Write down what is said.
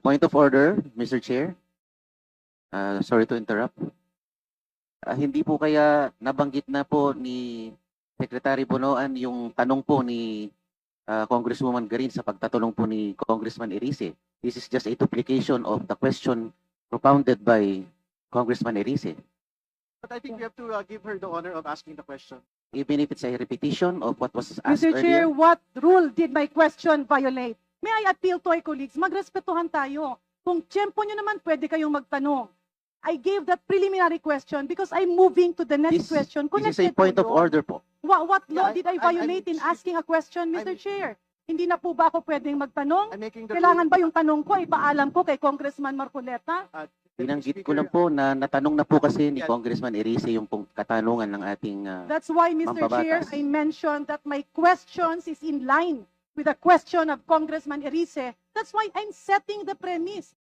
Point of order, Mr. Chair. Sorry to interrupt. Hindi po kaya nabanggit na po ni Secretary Bonoan yung tanong po ni Congresswoman Garin sa pagtatanong po ni Congressman Erice. This is just a duplication of the question propounded by Congressman Erice. But I think we have to give her the honor of asking the question. Even if it's a repetition of what was asked Mr. Chair, earlier. what rule did my question violate? May I appeal to our colleagues? Magrespetuhan tayo. Kung tiyempo nyo naman, pwede kayong magtanong. I gave that preliminary question because I'm moving to the next question. This is a point of order po. What law Yeah, did I violate in asking a question, Mr. Chair? Hindi na po ba ako pwedeng magtanong? I'm making the Kailangan ba yung tanong ko, ipaalam ko kay Congressman Marcoleta? Binanggit ko lang po na natanong na po kasi ni Congressman Erice yung pong katanungan ng ating That's why, Mr. Chair, Mambabatas. I mentioned that my questions is in line with the question of Congressman Erice. That's why I'm setting the premise.